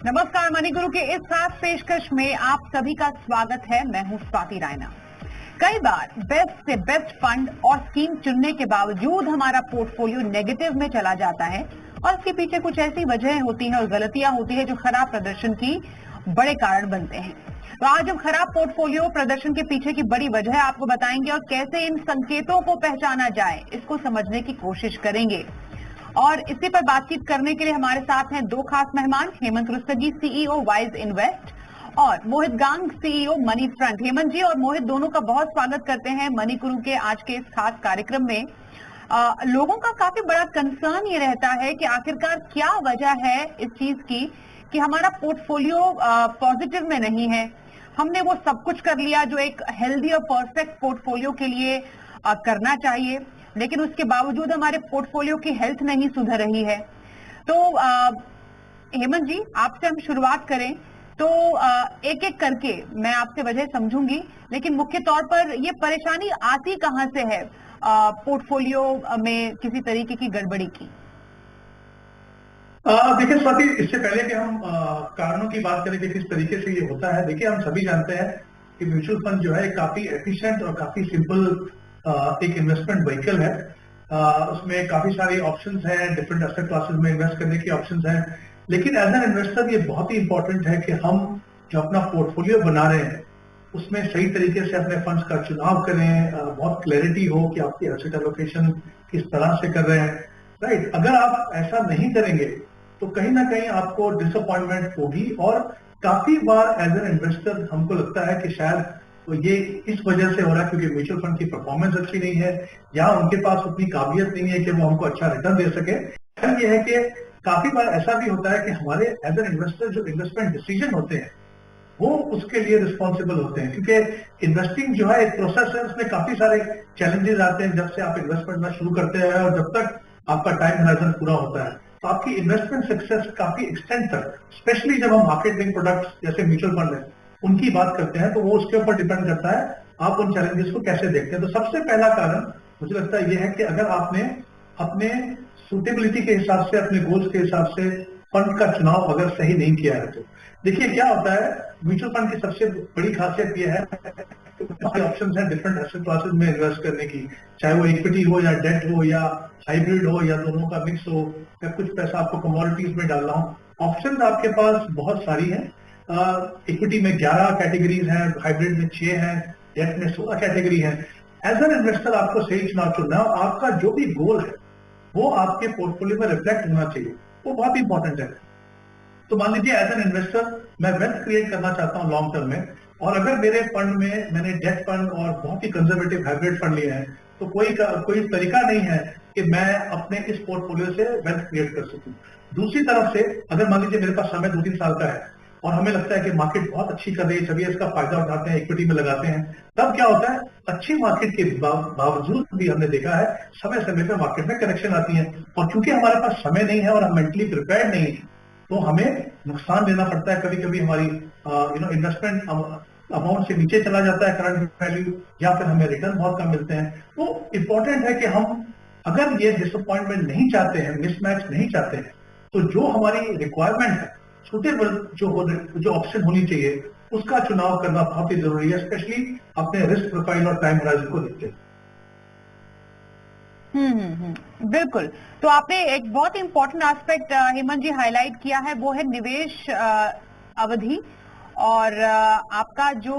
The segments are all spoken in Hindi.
नमस्कार, मनी गुरु के इस खास पेशकश में आप सभी का स्वागत है। मैं हूं स्वाति रायना। कई बार बेस्ट से बेस्ट फंड और स्कीम चुनने के बावजूद हमारा पोर्टफोलियो नेगेटिव में चला जाता है और इसके पीछे कुछ ऐसी वजहें होती हैं और गलतियां होती है जो खराब प्रदर्शन की बड़े कारण बनते हैं। तो आज हम खराब पोर्टफोलियो प्रदर्शन के पीछे की बड़ी वजह आपको बताएंगे और कैसे इन संकेतों को पहचाना जाए इसको समझने की कोशिश करेंगे। और इसी पर बातचीत करने के लिए हमारे साथ हैं दो खास मेहमान, Hemant Rustagi, CEO wise invest, और मोहित गांग, सीईओ मनी फ्रंट। हेमंत जी और मोहित दोनों का बहुत स्वागत करते हैं मनी गुरु के आज के इस खास कार्यक्रम में। लोगों का काफी बड़ा कंसर्न ये रहता है कि आखिरकार क्या वजह है इस चीज की कि हमारा पोर्टफोलियो पॉजिटिव में नहीं है। हमने वो सब कुछ कर लिया जो एक हेल्दी और परफेक्ट पोर्टफोलियो के लिए करना चाहिए, लेकिन उसके बावजूद हमारे पोर्टफोलियो की हेल्थ नहीं सुधर रही है। तो हेमंत जी, आपसे हम शुरुआत करें तो एक एक करके मैं आपसे वजह समझूंगी, लेकिन मुख्य तौर पर ये परेशानी आती कहां से है पोर्टफोलियो में किसी तरीके की गड़बड़ी की? देखिए स्वाति, इससे पहले कि हम कारणों की बात करें कि किस तरीके से ये होता है, देखिए हम सभी जानते हैं कि म्यूचुअल फंड जो है काफी एफिशिएंट और काफी सिंपल एक इन्वेस्टमेंट व्हीकल है। उसमें काफी सारे ऑप्शंस हैं, डिफरेंट एसेट क्लासेस में इन्वेस्ट करने की ऑप्शंस हैं, लेकिन एज एन इन्वेस्टर ये बहुत ही इंपॉर्टेंट है कि हम जो अपना पोर्टफोलियो बना रहे हैं उसमें सही तरीके से अपने फंड्स का चुनाव करें, बहुत क्लैरिटी हो कि आपकी एसेट एलोकेशन किस तरह से कर रहे हैं। राइट, अगर आप ऐसा नहीं करेंगे तो कहीं ना कहीं आपको डिसअपॉइंटमेंट होगी, और काफी बार एज एन इन्वेस्टर हमको लगता है कि शायद तो ये इस वजह से हो रहा है क्योंकि म्यूचुअल फंड की परफॉर्मेंस अच्छी नहीं है या उनके पास उतनी काबिलियत नहीं है कि वो हमको अच्छा रिटर्न दे सके। ये है कि काफी बार ऐसा भी होता है कि हमारे एज एन इन्वेस्टर जो इन्वेस्टमेंट डिसीजन होते हैं वो उसके लिए रिस्पॉन्सिबल होते हैं, क्योंकि इन्वेस्टिंग जो है एक प्रोसेस है, उसमें काफी सारे चैलेंजेस आते हैं जब से आप इन्वेस्टमेंट में शुरू करते हैं और जब तक आपका टाइम होराइजन पूरा होता है। तो आपकी इन्वेस्टमेंट सक्सेस काफी एक्सटेंड तक, स्पेशली जब हम मार्केट लिंक प्रोडक्ट्स जैसे म्यूचुअल फंड है उनकी बात करते हैं, तो वो उसके ऊपर डिपेंड करता है आप उन चैलेंजेस को कैसे देखते हैं। तो सबसे पहला कारण मुझे लगता है ये है कि अगर आपने अपने सूटेबिलिटी के हिसाब से, अपने गोल्स के हिसाब से फंड का चुनाव अगर सही नहीं किया है। तो देखिए क्या होता है, म्यूचुअल फंड की सबसे बड़ी खासियत यह है ऑप्शन है डिफरेंट एसेट क्लासेस में इन्वेस्ट करने की, चाहे वो इक्विटी हो या डेट हो या हाइब्रिड हो या दोनों का मिक्स हो या कुछ पैसा आपको कमोडिटीज में डालना हो। ऑप्शन आपके पास बहुत सारी है। इक्विटी में 11 कैटेगरीज हैं, हाइब्रिड में 6 हैं, डेट में 16 कैटेगरी है। एज एन इन्वेस्टर आपको सही चुनाव चुनना है और आपका जो भी गोल है वो आपके पोर्टफोलियो में रिफ्लेक्ट होना चाहिए, वो बहुत इंपॉर्टेंट है। तो मान लीजिए एज एन इन्वेस्टर मैं वेल्थ क्रिएट करना चाहता हूं लॉन्ग टर्म में, और अगर मेरे फंड में मैंने डेट फंड और बहुत ही कंजर्वेटिव हाइब्रिड फंड लिए हैं तो कोई तरीका नहीं है कि मैं अपने इस पोर्टफोलियो से वेल्थ क्रिएट कर सकूं। दूसरी तरफ से अगर मान लीजिए मेरे पास समय 2-3 साल का है और हमें लगता है कि मार्केट बहुत अच्छी कर रही है, चलिए इसका फायदा उठाते हैं, इक्विटी में लगाते हैं, तब क्या होता है अच्छी मार्केट के बावजूद भी हमने देखा है समय समय पर मार्केट में करेक्शन आती है, और क्योंकि हमारे पास समय नहीं है और हम मेंटली प्रिपेयर्ड नहीं है तो हमें नुकसान लेना पड़ता है। कभी कभी हमारी इन्वेस्टमेंट अमाउंट से नीचे चला जाता है करंट वैल्यू, या फिर हमें रिटर्न बहुत कम मिलते हैं। तो इंपॉर्टेंट है कि हम अगर ये डिसअपॉइंटमेंट नहीं चाहते हैं, मिसमैच नहीं चाहते हैं, तो जो हमारी रिक्वायरमेंट है, सुटेबल जो ऑप्शन होनी चाहिए उसका चुनाव करना बहुत ही जरूरी है, स्पेशली अपने रिस्क प्रोफाइल और टाइम होराइजन को देखते हैं। बिल्कुल। तो आपने एक बहुत इंपॉर्टेंट एस्पेक्ट हेमंत जी हाईलाइट किया है, वो है निवेश अवधि और आपका जो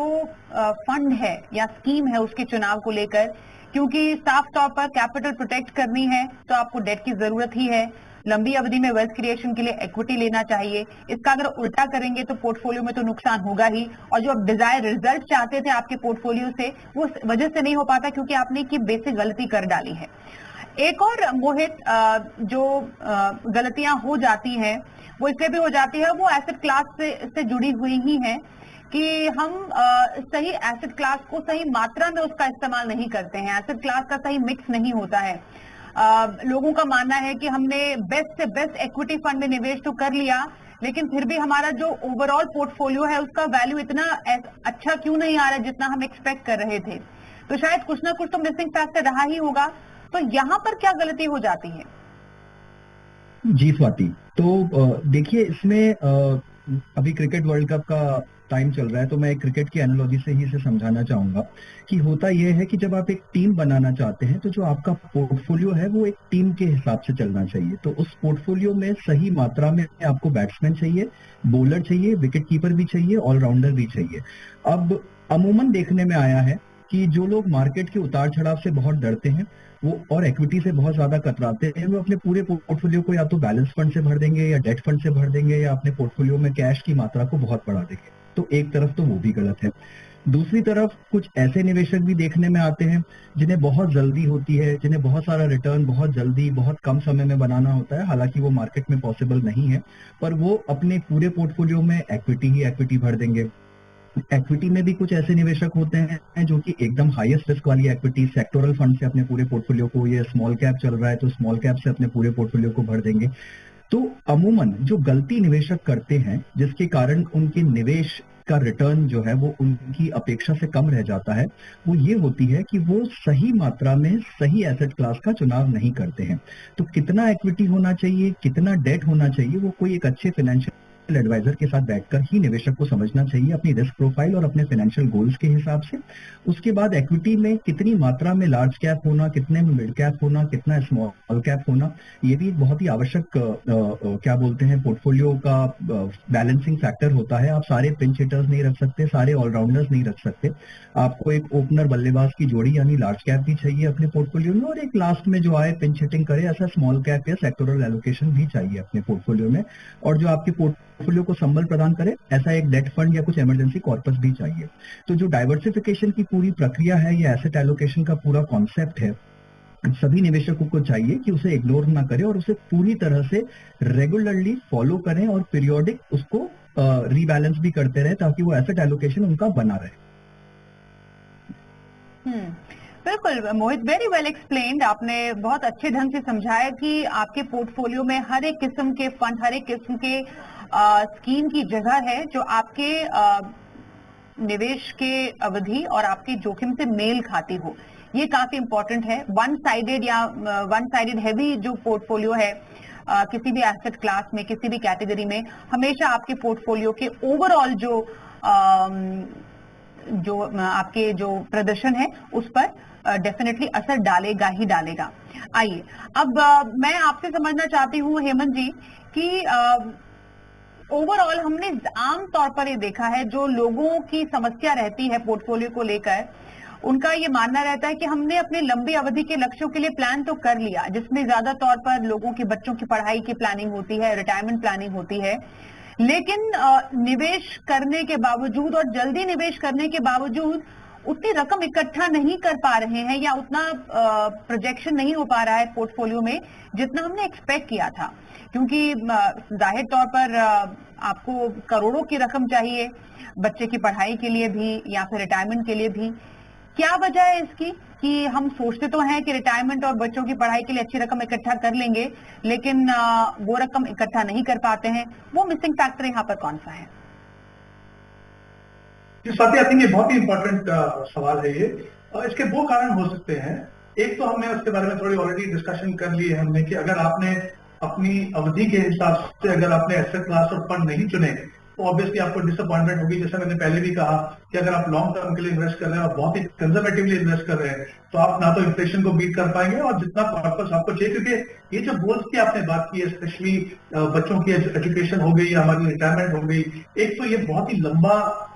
फंड है या स्कीम है उसके चुनाव को लेकर, क्योंकि साफ तौर पर कैपिटल प्रोटेक्ट करनी है तो आपको डेट की जरूरत ही है। लंबी अवधि में वेल्थ क्रिएशन के लिए इक्विटी लेना चाहिए। इसका अगर उल्टा करेंगे तो पोर्टफोलियो में तो नुकसान होगा ही, और जो आप डिजायर रिजल्ट चाहते थे आपके पोर्टफोलियो से वो वजह से नहीं हो पाता क्योंकि आपने की बेसिक गलती कर डाली है। एक और मोहित, जो गलतियां हो जाती हैं वो इसलिए भी हो जाती है, वो एसेट क्लास से जुड़ी हुई ही है कि हम सही एसेट क्लास को सही मात्रा में उसका इस्तेमाल नहीं करते हैं। एसेट क्लास का सही मिक्स नहीं होता है। लोगों का मानना है कि हमने बेस्ट से बेस्ट इक्विटी फंड में निवेश तो कर लिया, लेकिन फिर भी हमारा जो ओवरऑल पोर्टफोलियो है उसका वैल्यू इतना अच्छा क्यों नहीं आ रहा है जितना हम एक्सपेक्ट कर रहे थे। तो शायद कुछ ना कुछ तो मिसिंग फैक्टर रहा ही होगा। तो यहाँ पर क्या गलती हो जाती है? जी स्वाति, तो देखिए इसमें अभी क्रिकेट वर्ल्ड कप का टाइम चल रहा है, तो मैं एक क्रिकेट की एनालॉजी से ही इसे समझाना चाहूंगा कि होता यह है कि जब आप एक टीम बनाना चाहते हैं तो जो आपका पोर्टफोलियो है वो एक टीम के हिसाब से चलना चाहिए। तो उस पोर्टफोलियो में सही मात्रा में आपको बैट्समैन चाहिए, बॉलर चाहिए, विकेट कीपर भी चाहिए, ऑलराउंडर भी चाहिए। अब अमूमन देखने में आया है कि जो लोग मार्केट के उतार चढ़ाव से बहुत डरते हैं वो और इक्विटी से बहुत ज्यादा कतराते हैं, वो अपने पूरे पोर्टफोलियो को या तो बैलेंस फंड से भर देंगे या डेट फंड से भर देंगे या अपने पोर्टफोलियो में कैश की मात्रा को बहुत बढ़ा देंगे। तो एक तरफ तो वो भी गलत है। दूसरी तरफ कुछ ऐसे निवेशक भी देखने में आते हैं जिन्हें बहुत जल्दी होती है, जिन्हें बहुत सारा रिटर्न बहुत जल्दी बहुत कम समय में बनाना होता है, हालांकि वो मार्केट में पॉसिबल नहीं है, पर वो अपने पूरे पोर्टफोलियो में एक्विटी ही एक्विटी भर देंगे। इक्विटी में भी कुछ ऐसे निवेशक होते हैं जो कि एकदम हाईएस्ट रिस्क वाली इक्विटी सेक्टोरल फंड से अपने पूरे पोर्टफोलियो को, ये स्मॉल कैप चल रहा है तो स्मॉल कैप से अपने पूरे पोर्टफोलियो को भर देंगे। तो अमूमन जो गलती निवेशक करते हैं जिसके कारण उनके निवेश का रिटर्न जो है वो उनकी अपेक्षा से कम रह जाता है, वो ये होती है कि वो सही मात्रा में सही एसेट क्लास का चुनाव नहीं करते हैं। तो कितना इक्विटी होना चाहिए, कितना डेट होना चाहिए, वो कोई एक अच्छे फाइनेंशियल एडवाइजर के साथ बैठकर ही निवेशक को समझना चाहिए अपनी रिस्क प्रोफाइल और अपने फाइनेंशियल गोल्स के हिसाब से। उसके बाद इक्विटी में कितनी मात्रा में लार्ज कैप होना, कितने में मिड कैप होना, कितना स्मॉल कैप होना, ये भी एक बहुत ही आवश्यक क्या बोलते हैं पोर्टफोलियो का बैलेंसिंग फैक्टर होता है। आप सारे पिंच हिटर्स नहीं रख सकते, सारे ऑलराउंडर्स नहीं रख सकते। आपको एक ओपनर बल्लेबाज की जोड़ी यानी लार्ज कैप भी चाहिए अपने पोर्टफोलियो में, और एक लास्ट में जो आए पिंच हिटिंग करे ऐसा स्मॉल कैप या सेक्टोरल एलोकेशन भी चाहिए अपने पोर्टफोलियो में। और जो आपके पोर्टफोलियो को संबल प्रदान करे ऐसा एक डेट फंड या कुछ इमरजेंसी कॉर्पस भी चाहिए। तो जो डाइवर्सिफिकेशन की पूरी प्रक्रिया है, ये एसेट एलोकेशन का पूरा कॉन्सेप्ट है, सभी निवेशकों को चाहिए कि उसे इग्नोर ना करें और उसे पूरी तरह से रेगुलरली फॉलो करें और पीरियोडिक उसको रीबैलेंस भी करते रहे ताकि वो एसेट एलोकेशन उनका बना रहे। बिल्कुल मोहित, वेरी वेल एक्सप्लेन्ड। आपने बहुत अच्छे ढंग से समझाया कि आपके पोर्टफोलियो में हर एक किस्म के फंड, हर एक किस्म के स्कीम की जगह है जो आपके निवेश के अवधि और आपके जोखिम से मेल खाती हो। ये काफी इंपॉर्टेंट है। वन साइडेड या वन साइडेड हैवी जो पोर्टफोलियो है किसी भी एसेट क्लास में, किसी भी कैटेगरी में, हमेशा आपके पोर्टफोलियो के ओवरऑल जो आपके जो प्रदर्शन है उस पर डेफिनेटली असर डालेगा ही डालेगा। आइए अब मैं आपसे समझना चाहती हूँ हेमंत जी कि ओवरऑल हमने आम तौर पर ये देखा है जो लोगों की समस्या रहती है पोर्टफोलियो को लेकर, उनका ये मानना रहता है कि हमने अपने लंबी अवधि के लक्ष्यों के लिए प्लान तो कर लिया, जिसमें ज्यादा तौर पर लोगों के बच्चों की पढ़ाई की प्लानिंग होती है, रिटायरमेंट प्लानिंग होती है, लेकिन निवेश करने के बावजूद और जल्दी निवेश करने के बावजूद उतनी रकम इकट्ठा नहीं कर पा रहे हैं या उतना प्रोजेक्शन नहीं हो पा रहा है पोर्टफोलियो में जितना हमने एक्सपेक्ट किया था। क्योंकि जाहिर तौर पर आपको करोड़ों की रकम चाहिए बच्चे की पढ़ाई के लिए भी या फिर रिटायरमेंट के लिए भी। क्या वजह है इसकी कि हम सोचते तो हैं कि रिटायरमेंट और बच्चों की पढ़ाई के लिए अच्छी रकम इकट्ठा कर लेंगे, लेकिन वो रकम इकट्ठा नहीं कर पाते हैं? वो मिसिंग फैक्टर यहाँ पर कौन सा है? स्वाति, आई थिंक ये बहुत ही इंपॉर्टेंट सवाल है ये। इसके दो कारण हो सकते हैं। एक तो हमने उसके बारे में थोड़ी ऑलरेडी डिस्कशन कर ली है हमने कि अगर आपने अपनी अवधि के हिसाब से अगर आपने एसेट क्लास और फंड नहीं चुने तो ऑब्वियसली आपको डिसअपॉइंटमेंट होगी। जैसे मैंने पहले भी कहा कि अगर आप लॉन्ग टर्म के लिए इन्वेस्ट कर रहे हैं और बहुत ही कंजर्वेटिवली इन्वेस्ट कर रहे हैं तो आप ना तो इन्फ्लेशन को बीट कर पाएंगे और जितना कॉर्पस आपको चाहिए, क्योंकि ये जो गोल्स की आपने बात की है, स्पेशली बच्चों की एजुकेशन हो गई, हमारी रिटायरमेंट हो गई, एक तो ये बहुत ही लंबा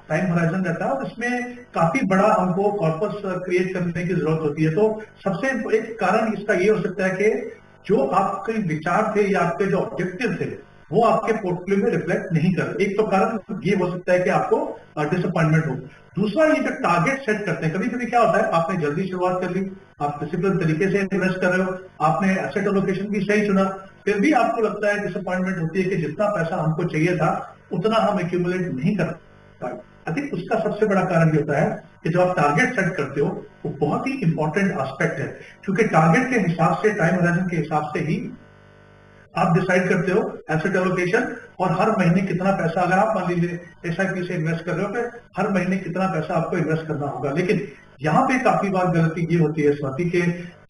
टाइम होराइजन रहता है और इसमें काफी बड़ा हमको कॉर्पस क्रिएट करने की जरूरत होती है। तो सबसे एक कारण इसका ये हो सकता है कि जो आपके विचार थे या आपके जो ऑब्जेक्टिव थे वो आपके पोर्टफोलियो में रिफ्लेक्ट नहीं कर। एक तो कारण ये हो सकता है कि आपको डिसअपॉइंटमेंट हो। दूसरा, ये जो टारगेट सेट करते हैं, कभी कभी क्या होता है आपने जल्दी शुरुआत कर ली, आप डिसिप्लिन तरीके से इन्वेस्ट कर रहे हो, आपने एसेट एलोकेशन भी सही चुना, फिर भी आपको लगता है डिसअपॉइंटमेंट होती है कि जितना पैसा हमको चाहिए था उतना हम एक्यूमुलेट नहीं कर पाए। आई थिंक उसका सबसे बड़ा कारण ये होता है कि जब आप टारगेट सेट करते हो वो बहुत ही इंपॉर्टेंट एस्पेक्ट है, क्योंकि टारगेट के हिसाब से, टाइम होराइजन के हिसाब से ही आप डिसाइड करते हो एसेट एलोकेशन और हर महीने कितना पैसा, अगर आप मान लीजिए एसआईपी से इन्वेस्ट कर रहे हो फिर हर महीने कितना पैसा आपको इन्वेस्ट करना होगा। लेकिन यहाँ पे काफी बार गलती ये होती है स्वाति के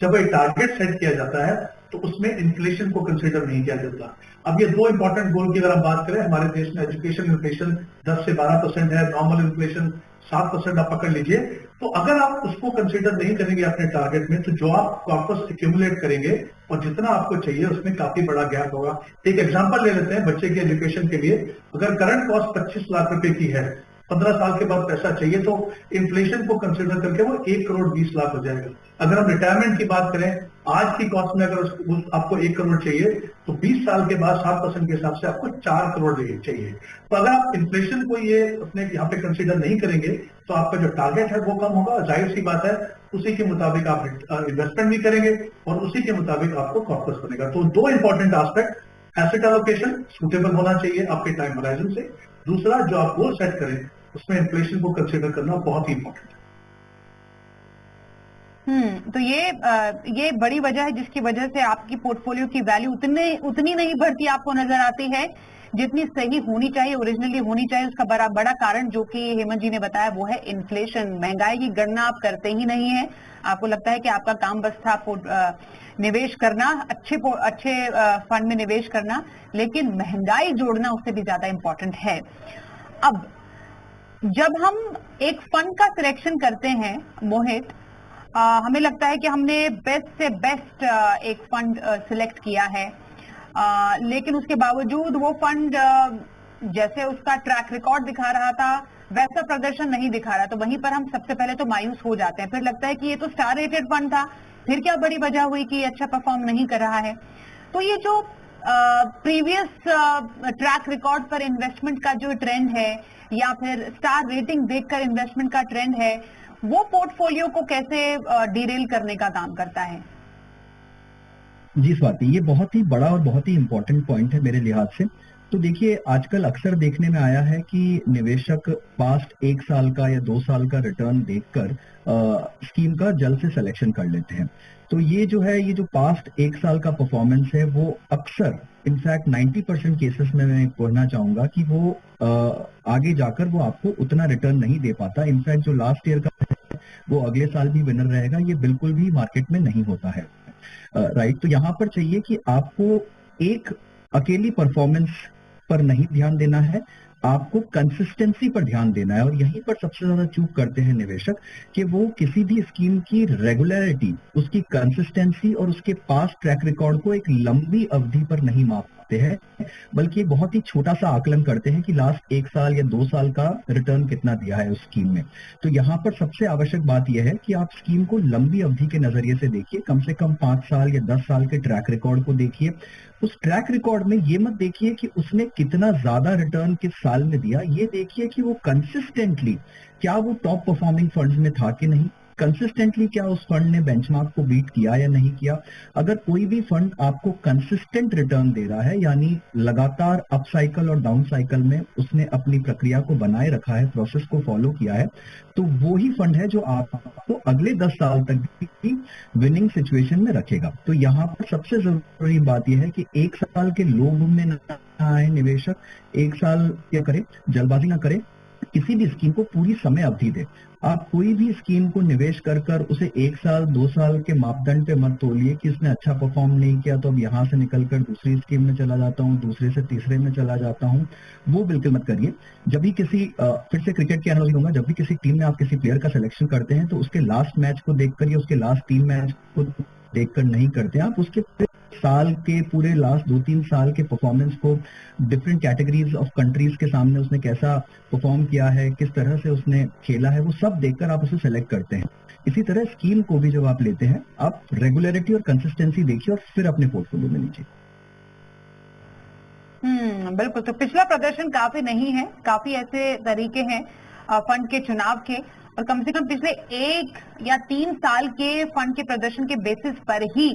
जब एक टारगेट सेट किया जाता है तो उसमें इन्फ्लेशन को कंसिडर नहीं किया जाता। अब ये दो इंपॉर्टेंट गोल की अगर हम बात करें, हमारे देश में एजुकेशन इन्फ्लेशन 10 से 12% है, नॉर्मल इन्फ्लेशन 7% आप पकड़ लीजिए। तो अगर आप उसको कंसिडर नहीं करेंगे अपने टारगेट में, तो जो आप कॉर्पस एक्यूमुलेट करेंगे और जितना आपको चाहिए उसमें काफी बड़ा गैप होगा। एक एग्जांपल ले लेते हैं बच्चे की एजुकेशन के लिए। अगर करंट कॉस्ट 25 लाख रुपए की है, 15 साल के बाद पैसा चाहिए, तो इन्फ्लेशन को कंसिडर करके वो 1 करोड़ 20 लाख हो जाएगा। अगर हम रिटायरमेंट की बात करें, आज की कॉस्ट में अगर आपको 1 करोड़ चाहिए, तो 20 साल के बाद 7% के हिसाब से आपको 4 करोड़ चाहिए। तो अगर आप इन्फ्लेशन को ये अपने यहाँ पे कंसिडर नहीं करेंगे, तो आपका जो टारगेट है वो कम होगा। जाहिर सी बात है, उसी के मुताबिक आप इन्वेस्टमेंट भी करेंगे और उसी के मुताबिक आपको कॉर्पस बनेगा। तो दो important aspect, asset allocation suitable होना चाहिए आपके टाइम होराइजन से। दूसरा, जो आप गोल सेट करें उसमें इन्फ्लेशन को कंसिडर करना बहुत ही इंपॉर्टेंट है। तो ये बड़ी वजह है जिसकी वजह से आपकी पोर्टफोलियो की वैल्यू उतनी नहीं बढ़ती आपको नजर आती है जितनी सही होनी चाहिए, ओरिजिनली होनी चाहिए। उसका बड़ा कारण जो कि हेमंत जी ने बताया वो है इन्फ्लेशन। महंगाई की गणना आप करते ही नहीं है, आपको लगता है कि आपका काम बस था निवेश करना, अच्छे फंड में निवेश करना, लेकिन महंगाई जोड़ना उससे भी ज्यादा इंपॉर्टेंट है। अब जब हम एक फंड का सिलेक्शन करते हैं मोहित, हमें लगता है कि हमने बेस्ट से बेस्ट एक फंड सिलेक्ट किया है, लेकिन उसके बावजूद वो फंड जैसे उसका ट्रैक रिकॉर्ड दिखा रहा था वैसा प्रदर्शन नहीं दिखा रहा, तो वहीं पर हम सबसे पहले तो मायूस हो जाते हैं। फिर लगता है कि ये तो स्टार रेटेड फंड था, फिर क्या बड़ी वजह हुई कि अच्छा परफॉर्म नहीं कर रहा है। तो ये जो प्रीवियस ट्रैक रिकॉर्ड पर इन्वेस्टमेंट का जो ट्रेंड है या फिर स्टार रेटिंग देखकर इन्वेस्टमेंट का ट्रेंड है, वो पोर्टफोलियो को कैसे डीरेल करने का काम करता है? जी स्वाति, ये बहुत ही बड़ा और बहुत ही इम्पोर्टेंट पॉइंट है मेरे लिहाज से। तो देखिए, आजकल अक्सर देखने में आया है कि निवेशक पास्ट 1 साल का या 2 साल का रिटर्न देखकर स्कीम का जल्द से सिलेक्शन कर लेते हैं। तो ये जो है, ये जो पास्ट 1 साल का परफॉर्मेंस है वो अक्सर, इनफैक्ट 90% केसेस में मैं कहना चाहूंगा कि वो आगे जाकर वो आपको उतना रिटर्न नहीं दे पाता। इनफैक्ट जो लास्ट ईयर का है वो अगले साल भी विनर रहेगा, ये बिल्कुल भी मार्केट में नहीं होता है। राइट, तो यहाँ पर चाहिए कि आपको एक अकेली परफॉर्मेंस पर नहीं ध्यान देना है, आपको कंसिस्टेंसी पर ध्यान देना है। और यहीं पर सबसे ज्यादा चूक करते हैं निवेशक कि वो किसी भी स्कीम की रेगुलरिटी, उसकी कंसिस्टेंसी और उसके पास ट्रैक रिकॉर्ड को एक लंबी अवधि पर नहीं मापते हैं, बल्कि एक बहुत ही छोटा सा आकलन करते हैं कि लास्ट 1 साल या 2 साल का रिटर्न कितना दिया है उस स्कीम में। तो यहाँ पर सबसे आवश्यक बात यह है कि आप स्कीम को लंबी अवधि के नजरिए से देखिए, कम से कम 5 साल या 10 साल के ट्रैक रिकॉर्ड को देखिए। उस ट्रैक रिकॉर्ड में ये मत देखिए कि उसने कितना ज्यादा रिटर्न किस साल में दिया, ये देखिए कि वो कंसिस्टेंटली क्या वो टॉप परफॉर्मिंग फंड्स में था कि नहीं, कंसिस्टेंटली क्या उस फंड ने बेंचमार्क को बीट किया या नहीं किया। अगर कोई भी फंड आपको कंसिस्टेंट रिटर्न दे रहा है, यानी लगातार अप साइकिल और डाउन साइकिल में उसने अपनी प्रक्रिया को बनाए रखा है, प्रोसेस को फॉलो किया है, तो वो ही फंड है जो आपको अगले 10 साल तक भी विनिंग सिचुएशन में रखेगा। तो यहाँ पर सबसे जरूरी बात यह है कि 1 साल के लोभ में न आए निवेशक, 1 साल क्या करे, जल्दबाजी ना करे, किसी भी स्कीम को पूरी समय अवधि दे। आप कोई भी स्कीम को निवेश कर कर उसे 1 साल 2 साल के मापदंड पे मत तोलिए कि इसने अच्छा परफॉर्म नहीं किया तो अब यहां से निकलकर दूसरी स्कीम में चला जाता हूं, दूसरे से तीसरे में चला जाता हूं, वो बिल्कुल मत करिए। जब भी किसी फिर से क्रिकेट की एनालॉजी दूंगा, जब भी किसी टीम में आप किसी प्लेयर का सिलेक्शन करते हैं तो उसके लास्ट मैच को देखकर या उसके लास्ट 3 मैच को देखकर नहीं करते, आप उसके साल के पूरे लास्ट 2-3 साल के परफॉर्मेंस को डिफरेंट कैटेगरीज ऑफ कंट्रीज के सामने उसने कैसा परफॉर्म किया है, किस तरह से उसने खेला है, वो सब देखकर आप उसे सेलेक्ट करते हैं। इसी तरह स्कीम को भी जब आप लेते हैं, आप रेगुलरिटी और कंसिस्टेंसी देखिए और फिर अपने पोर्टफोलियो में लीजिए। बिल्कुल। तो पिछला प्रदर्शन काफी नहीं है, काफी ऐसे तरीके हैं फंड के चुनाव के, और कम से कम पिछले 1 या 3 साल के फंड के प्रदर्शन के बेसिस पर ही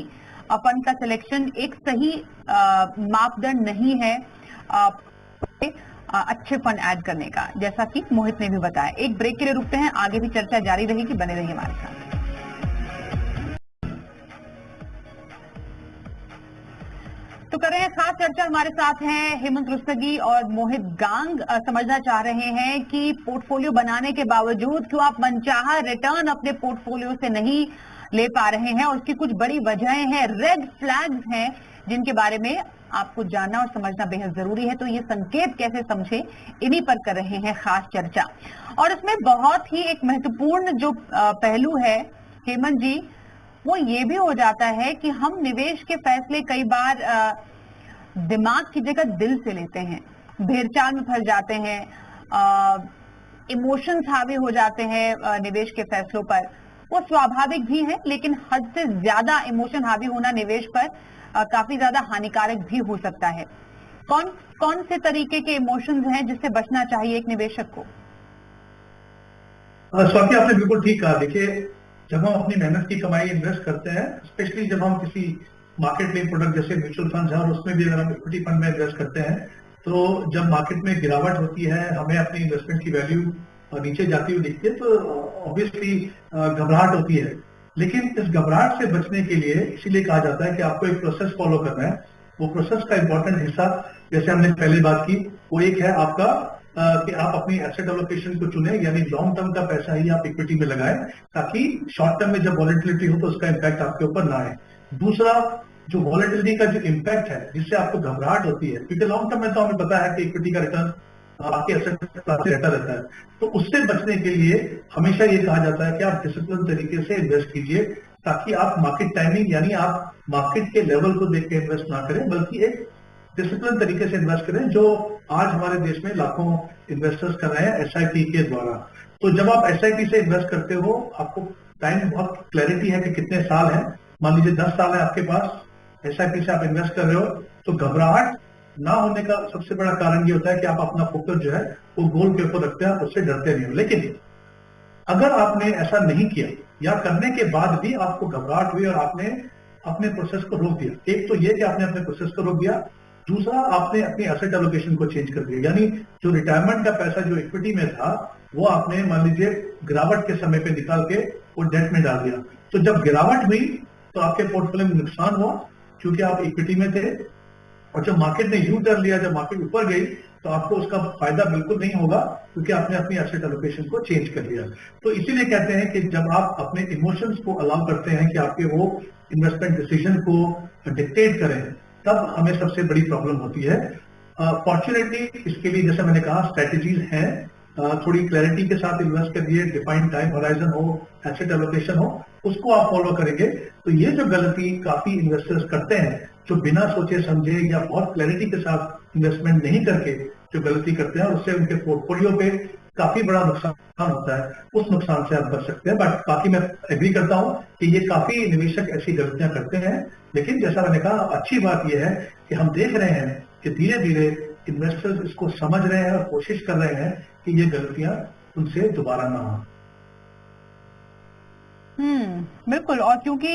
फंड का सिलेक्शन एक सही मापदंड नहीं है अच्छे फंड ऐड करने का, जैसा कि मोहित ने भी बताया। एक ब्रेक के लिए रुकते हैं, आगे भी चर्चा जारी रहेगी, बने रहिए हमारे साथ। तो कर रहे हैं खास चर्चा, हमारे साथ हैं हेमंत रुस्तगी और मोहित गांग। समझना चाह रहे हैं कि पोर्टफोलियो बनाने के बावजूद क्यों आप मनचाहा रिटर्न अपने पोर्टफोलियो से नहीं ले पा रहे हैं और उसकी कुछ बड़ी वजहें हैं, रेड फ्लैग्स हैं जिनके बारे में आपको जानना और समझना बेहद जरूरी है। तो ये संकेत कैसे समझे, इन्हीं पर कर रहे हैं खास चर्चा। और इसमें बहुत ही एक महत्वपूर्ण जो पहलू है हेमंत जी, वो ये भी हो जाता है कि हम निवेश के फैसले कई बार दिमाग की जगह दिल से लेते हैं, भेड़चाल में फंस जाते हैं, इमोशंस हावी हो जाते हैं निवेश के फैसलों पर। वो स्वाभाविक भी है, लेकिन हद से ज्यादा इमोशन हावी होना निवेश पर काफी ज्यादा हानिकारक भी हो सकता है। कौन कौन से तरीके के इमोशंस हैं जिससे बचना चाहिए एक निवेशक को? स्वाति, आपने बिल्कुल ठीक कहा। देखिए, जब हम अपनी मेहनत की कमाई इन्वेस्ट करते हैं, स्पेशली जब हम किसी मार्केट लिंक प्रोडक्ट जैसे म्यूचुअल फंड है और उसमें भी अगर हम इक्विटी फंड में इन्वेस्ट करते हैं, तो जब मार्केट में गिरावट होती है, हमें अपनी इन्वेस्टमेंट की वैल्यू नीचे जाती हुई दिखती है, तो ऑब्वियसली घबराहट होती है। लेकिन इस घबराहट से बचने के लिए इसीलिए कहा जाता है कि आपको एक प्रोसेस फॉलो करना है। वो प्रोसेस का इंपॉर्टेंट हिस्सा, जैसे हमने पहले बात की, वो एक है आपका कि आप अपनी एसेट एलोकेशन को चुने, यानी लॉन्ग टर्म का पैसा ही आप इक्विटी में लगाएं, ताकि शॉर्ट टर्म में जब वॉलेटिलिटी हो तो उसका इम्पैक्ट आपके ऊपर ना आए। दूसरा, जो वॉलेटिलिटी का जो इम्पैक्ट है जिससे आपको घबराहट होती है, क्योंकि लॉन्ग टर्म में तो हमें पता है कि इक्विटी का रिटर्न आपके एसेट क्लास से रहता रहता है, तो उससे बचने के लिए हमेशा ये कहा जाता है कि आप डिसिप्लिन तरीके से इन्वेस्ट कीजिए, ताकि आप मार्केट टाइमिंग यानी आप मार्केट के लेवल को देख के इन्वेस्ट ना करें, बल्कि एक डिसिप्लिन तरीके से इन्वेस्ट करें, जो आज हमारे देश में लाखों इन्वेस्टर्स कर रहे हैं एसआईपी के द्वारा। तो जब आप एसआईपी से इन्वेस्ट करते हो, आपको टाइम बहुत क्लैरिटी है कि कितने साल है। मान लीजिए 10 साल है आपके पास, एसआईपी से आप इन्वेस्ट कर रहे हो, तो घबराहट ना होने का सबसे बड़ा कारण ये होता है कि आप अपना फोकस जो है वो गोल के ऊपर रखते हैं, उससे डरते नहीं हो। लेकिन अगर आपने ऐसा नहीं किया या करने के बाद भी आपको घबराहट हुई और आपने अपने प्रोसेस को रोक दिया, एक तो ये कि आपने अपने प्रोसेस को रोक दिया, दूसरा आपने अपनी एसेट एलोकेशन को चेंज कर दिया, यानी जो रिटायरमेंट का पैसा जो इक्विटी में था वो आपने मान लीजिए गिरावट के समय पे निकाल के वो डेट में डाल दिया। तो जब गिरावट हुई तो आपके पोर्टफोलियो में नुकसान हुआ, क्योंकि आप इक्विटी में थे, और जब मार्केट ने यू टर्न लिया, जब मार्केट ऊपर गई, तो आपको उसका फायदा बिल्कुल नहीं होगा, क्योंकि आपने अपनी एसेट एलोकेशन को चेंज कर लिया। तो इसीलिए कहते हैं कि जब आप अपने इमोशंस को अलाउ करते हैं कि आपके वो इन्वेस्टमेंट डिसीजन को डिक्टेट करें, तब हमें सबसे बड़ी प्रॉब्लम होती है। फॉर्चुनेटली इसके लिए, जैसे मैंने कहा, स्ट्रेटेजीज हैं। थोड़ी क्लैरिटी के साथ इन्वेस्ट करिए, डिफाइंड टाइम होराइजन हो, एसेट एलोकेशन हो, उसको आप फॉलो करेंगे तो ये जो गलती काफी इन्वेस्टर्स करते हैं, जो बिना सोचे समझे या बहुत क्लैरिटी के साथ इन्वेस्टमेंट नहीं करके जो गलती करते हैं, उससे उनके पोर्टफोलियो पे काफी बड़ा नुकसान होता है। उस नुकसान से आप बच सकते हैं। बट बाकी मैं एग्री करता हूं कि ये काफी निवेशक ऐसी गलतियां करते हैं, लेकिन जैसा मैंने कहा, अच्छी बात यह है कि हम देख रहे हैं कि धीरे धीरे इन्वेस्टर्स इसको समझ रहे हैं और कोशिश कर रहे हैं कि ये गलतियां उनसे दोबारा ना हो। बिल्कुल। और क्योंकि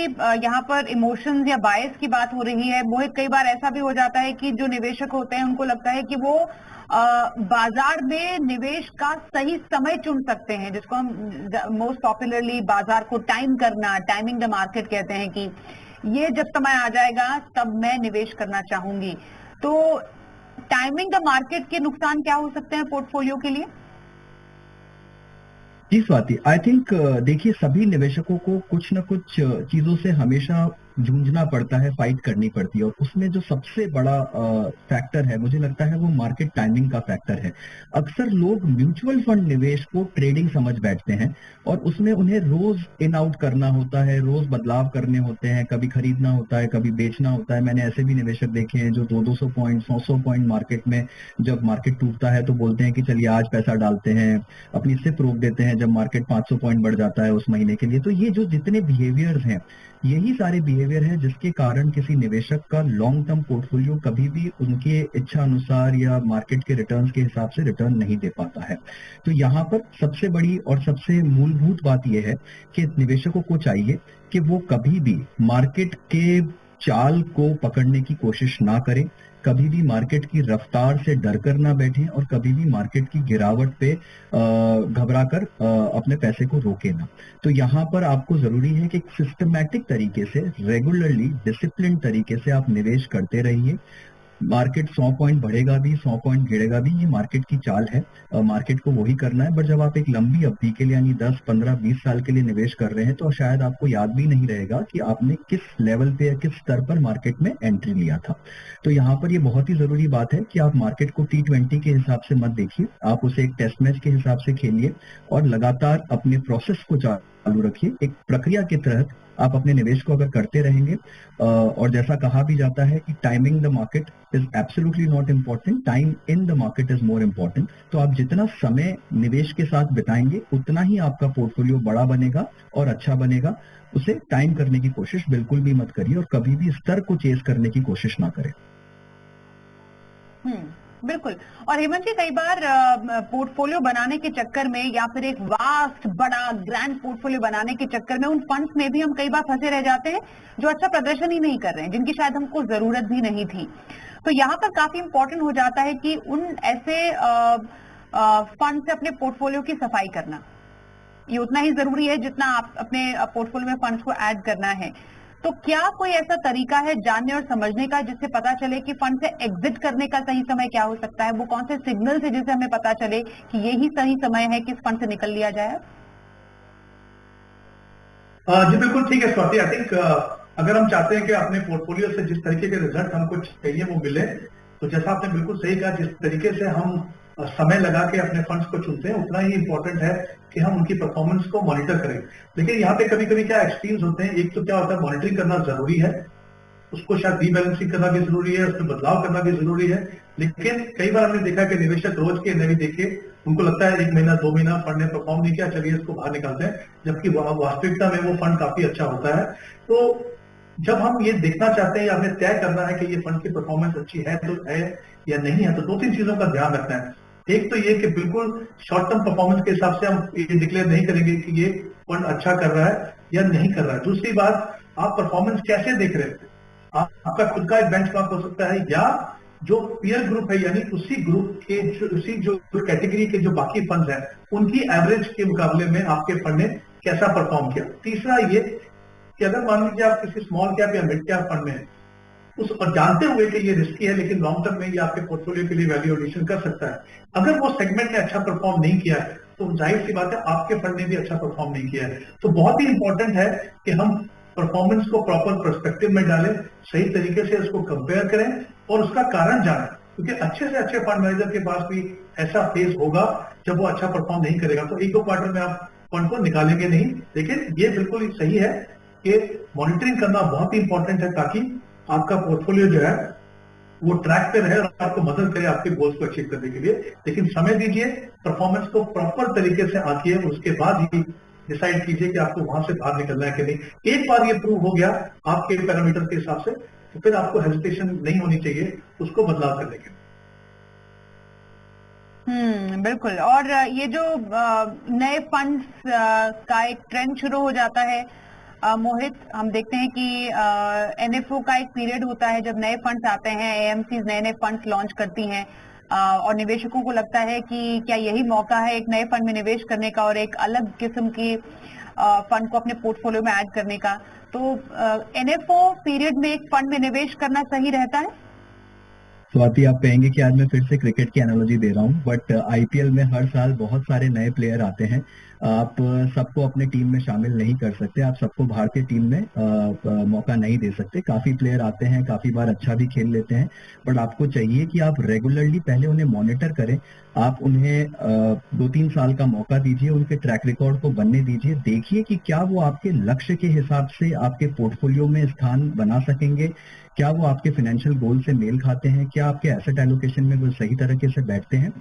यहाँ पर इमोशंस या बायस की बात हो रही है, मोहित, कई बार ऐसा भी हो जाता है कि जो निवेशक होते हैं उनको लगता है कि वो बाजार में निवेश का सही समय चुन सकते हैं, जिसको हम मोस्ट पॉपुलरली बाजार को टाइम करना, टाइमिंग द मार्केट कहते हैं, कि ये जब समय आ जाएगा तब मैं निवेश करना चाहूंगी। तो टाइमिंग द मार्केट के नुकसान क्या हो सकते हैं पोर्टफोलियो के लिए? जी स्वाति, आई थिंक देखिए, सभी निवेशकों को कुछ न कुछ चीजों से हमेशा जूझना पड़ता है, फाइट करनी पड़ती है, और उसमें जो सबसे बड़ा फैक्टर है, मुझे लगता है वो मार्केट टाइमिंग का फैक्टर है। अक्सर लोग म्यूचुअल फंड निवेश को ट्रेडिंग समझ बैठते हैं और उसमें उन्हें रोज इन आउट करना होता है, रोज बदलाव करने होते हैं, कभी खरीदना होता है, कभी बेचना होता है। मैंने ऐसे भी निवेशक देखे हैं जो 200-200 पॉइंट, 100-100 पॉइंट मार्केट में, जब मार्केट टूटता है तो बोलते हैं कि चलिए आज पैसा डालते हैं, अपनी सिप रोक देते हैं जब मार्केट 500 पॉइंट बढ़ जाता है उस महीने के लिए। तो ये जो जितने बिहेवियर्स हैं, यही सारे बिहेवियर हैं जिसके कारण किसी निवेशक का लॉन्ग टर्म पोर्टफोलियो कभी भी उनके इच्छा अनुसार या मार्केट के रिटर्न्स के हिसाब से रिटर्न नहीं दे पाता है। तो यहाँ पर सबसे बड़ी और सबसे मूलभूत बात यह है कि निवेशकों को चाहिए कि वो कभी भी मार्केट के चाल को पकड़ने की कोशिश ना करें, कभी भी मार्केट की रफ्तार से डर कर ना बैठें, और कभी भी मार्केट की गिरावट पे घबरा कर अपने पैसे को रोके ना। तो यहाँ पर आपको जरूरी है कि एक सिस्टमैटिक तरीके से, रेगुलरली, डिसिप्लिन तरीके से आप निवेश करते रहिए। मार्केट 100 पॉइंट बढ़ेगा भी, 100 पॉइंट गिरेगा भी, ये मार्केट की चाल है। मार्केट को वही करना है। बट जब आप एक लंबी अवधि के लिए यानी 10, 15, 20 साल के लिए निवेश कर रहे हैं तो शायद आपको याद भी नहीं रहेगा कि आपने किस लेवल पे या किस स्तर पर मार्केट में एंट्री लिया था। तो यहाँ पर ये बहुत ही जरूरी बात है कि आप मार्केट को T20 के हिसाब से मत देखिए, आप उसे एक टेस्ट मैच के हिसाब से खेलिए और लगातार अपने प्रोसेस को चालू रखिए। एक प्रक्रिया के तहत आप अपने निवेश को अगर करते रहेंगे और जैसा कहा भी जाता है कि timing the market is absolutely not important, time in the market is more important. तो आप जितना समय निवेश के साथ बिताएंगे उतना ही आपका पोर्टफोलियो बड़ा बनेगा और अच्छा बनेगा। उसे टाइम करने की कोशिश बिल्कुल भी मत करिए और कभी भी स्तर को चेज करने की कोशिश ना करें। बिल्कुल। और हेमंत जी, कई बार पोर्टफोलियो बनाने के चक्कर में या फिर एक वास्ट बड़ा ग्रैंड पोर्टफोलियो बनाने के चक्कर में उन फंड्स में भी हम कई बार फंसे रह जाते हैं जो अच्छा प्रदर्शन ही नहीं कर रहे हैं, जिनकी शायद हमको जरूरत भी नहीं थी। तो यहाँ पर काफी इंपॉर्टेंट हो जाता है कि उन ऐसे फंड से अपने पोर्टफोलियो की सफाई करना, ये उतना ही जरूरी है जितना आप अपने पोर्टफोलियो में फंड्स को ऐड करना है। तो क्या कोई ऐसा तरीका है जानने और समझने का जिससे पता चले कि फंड से एग्जिट करने का सही समय क्या हो सकता है? वो कौन से सिग्नल है जिससे हमें पता चले कि यही सही समय है कि इस फंड से निकल लिया जाए? जी बिल्कुल ठीक है स्वाति। आई थिंक अगर हम चाहते हैं कि अपने पोर्टफोलियो से जिस तरीके के रिजल्ट हमको चाहिए वो मिले, तो जैसा आपने बिल्कुल सही कहा, जिस तरीके से हम समय लगा के अपने फंड्स को चुनते हैं उतना ही इंपॉर्टेंट है कि हम उनकी परफॉर्मेंस को मॉनिटर करें। लेकिन यहाँ पे कभी कभी क्या एक्सट्रीम्स होते हैं। एक तो क्या होता है, मॉनिटरिंग करना जरूरी है, उसको शायद रीबैलेंसिंग करना भी जरूरी है, उसमें बदलाव करना भी जरूरी है। लेकिन कई बार हमने देखा कि निवेशक रोज के नहीं देखे, उनको लगता है 1 महीना 2 महीना फंड ने परफॉर्म नहीं किया, चलिए इसको बाहर निकालते हैं, जबकि वास्तविकता में वो फंड काफी अच्छा होता है। तो जब हम ये देखना चाहते हैं या हमें तय करना है कि ये फंड की परफॉर्मेंस अच्छी है तो है या नहीं है, तो 2-3 चीजों का ध्यान रखना है। एक तो ये कि बिल्कुल शॉर्ट टर्म परफॉर्मेंस के हिसाब से हम ये डिक्लेयर नहीं करेंगे कि ये फंड अच्छा कर रहा है या नहीं कर रहा है। दूसरी बात, आप परफॉर्मेंस कैसे देख रहे हैं? आपका खुद का एक बेंचमार्क हो सकता है या जो पीयर ग्रुप है यानी उसी ग्रुप के उसी जो कैटेगरी के जो बाकी फंड हैं उनकी एवरेज के मुकाबले में आपके फंड ने कैसा परफॉर्म किया। तीसरा ये कि अगर मान लीजिए आप किसी स्मॉल कैप या मिड कैप फंड में है, उस और जानते हुए कि ये रिस्की है लेकिन लॉन्ग टर्म में ये आपके पोर्टफोलियो के लिए वैल्यू एडिशन कर सकता है, अगर वो सेगमेंट ने अच्छा परफॉर्म नहीं किया है तो जाहिर सी बात है आपके फंड ने भी अच्छा परफॉर्म नहीं किया है। तो बहुत ही इंपॉर्टेंट है कि हम परफॉर्मेंस को प्रॉपर पर्सपेक्टिव में डालें, सही तरीके से उसको कंपेयर करें और उसका कारण जानें, क्योंकि अच्छे से अच्छे फंड मैनेजर के पास भी ऐसा फेज होगा जब वो अच्छा परफॉर्म नहीं करेगा। तो 1-2 क्वार्टर में आप फंड को निकालेंगे नहीं। लेकिन ये बिल्कुल सही है कि मॉनिटरिंग करना बहुत ही इंपॉर्टेंट है ताकि आपका पोर्टफोलियो जो है वो ट्रैक पे रहे और आपको मदद करे आपके गोल्स को अचीव करने के लिए। लेकिन समय दीजिए, परफॉर्मेंस को प्रॉपर तरीके से आंकिए, उसके बाद ही डिसाइड कीजिए कि आपको वहां से बाहर निकलना है कि नहीं। एक बार ये प्रूव हो गया आपके पैरामीटर के हिसाब से तो फिर आपको हेजिटेशन नहीं होनी चाहिए उसको बदलाव करने के लिए। बिल्कुल। और ये जो नए फंड्स का एक ट्रेंड शुरू हो जाता है मोहित, हम देखते हैं कि एनएफओ का एक पीरियड होता है जब नए फंड्स आते हैं, एएमसीज नए नए फंड्स लॉन्च करती हैं और निवेशकों को लगता है कि क्या यही मौका है एक नए फंड में निवेश करने का और एक अलग किस्म की फंड को अपने पोर्टफोलियो में ऐड करने का। तो एनएफओ पीरियड में एक फंड में निवेश करना सही रहता है? स्वाति, आप कहेंगे कि आज मैं फिर से क्रिकेट की एनालॉजी दे रहा हूं, बट आईपीएल में हर साल बहुत सारे नए प्लेयर आते हैं। आप सबको अपने टीम में शामिल नहीं कर सकते, आप सबको भारतीय टीम में मौका नहीं दे सकते। काफी प्लेयर आते हैं, काफी बार अच्छा भी खेल लेते हैं, बट आपको चाहिए कि आप रेगुलरली पहले उन्हें मॉनिटर करें। आप उन्हें 2-3 साल का मौका दीजिए, उनके ट्रैक रिकॉर्ड को बनने दीजिए, देखिए कि क्या वो आपके लक्ष्य के हिसाब से आपके पोर्टफोलियो में स्थान बना सकेंगे, क्या वो आपके फाइनेंशियल गोल से मेल खाते हैं, क्या आपके एसेट एलोकेशन में वो सही तरीके से बैठते हैं।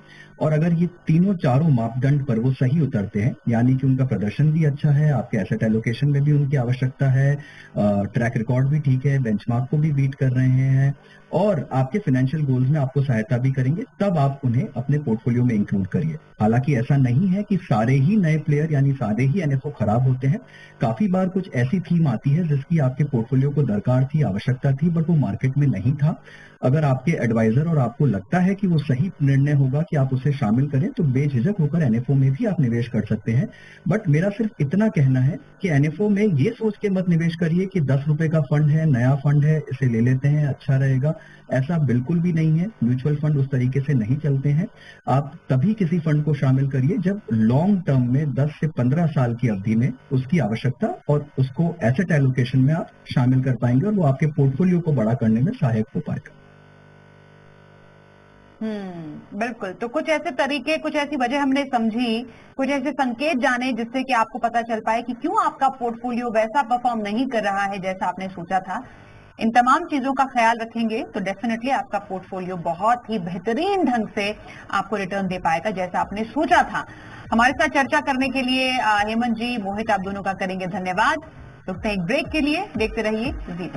और अगर ये तीनों चारों मापदंड पर वो सही उतरते हैं, यानी कि उनका प्रदर्शन भी अच्छा है, आपके एसेट एलोकेशन में भी उनकी आवश्यकता है, ट्रैक रिकॉर्ड भी ठीक है, बेंचमार्क को भी बीट कर रहे हैं और आपके फाइनेंशियल गोल्स में आपको सहायता भी करेंगे, तब आप उन्हें अपने पोर्टफोलियो में इंक्लूड करिए। हालांकि ऐसा नहीं है कि सारे ही नए प्लेयर यानी सारे ही एनएफओ खराब होते हैं। काफी बार कुछ ऐसी थीम आती है जिसकी आपके पोर्टफोलियो को दरकार थी, आवश्यकता थी, बट वो मार्केट में नहीं था। अगर आपके एडवाइजर और आपको लगता है कि वो सही निर्णय होगा कि आप उसे शामिल करें, तो बेझिझक होकर एनएफओ में भी आप निवेश कर सकते हैं। हैं। बट मेरा सिर्फ इतना कहना है कि एनएफओ में ये सोच के मत निवेश करिए कि 10 रुपए का फंड है, नया फंड है, इसे ले लेते हैं, अच्छा रहेगा। ऐसा बिल्कुल भी नहीं है। म्यूचुअल फंड उस तरीके से नहीं चलते हैं। आप तभी किसी फंड को शामिल करिए जब लॉन्ग टर्म में 10 से 15 साल की अवधि में उसकी आवश्यकता और उसको एसेट एलोकेशन में आप शामिल कर पाएंगे और वो आपके पोर्टफोलियो को बड़ा करने में सहायक हो पाएगा। बिल्कुल। तो कुछ ऐसे तरीके, कुछ ऐसी वजह हमने समझी, कुछ ऐसे संकेत जाने जिससे कि आपको पता चल पाए कि क्यों आपका पोर्टफोलियो वैसा परफॉर्म नहीं कर रहा है जैसा आपने सोचा था। इन तमाम चीजों का ख्याल रखेंगे तो डेफिनेटली आपका पोर्टफोलियो बहुत ही बेहतरीन ढंग से आपको रिटर्न दे पाएगा जैसा आपने सोचा था। हमारे साथ चर्चा करने के लिए हेमंत जी, मोहित, आप दोनों का करेंगे धन्यवाद। रुकते हैं एक ब्रेक के लिए, देखते रहिए जी।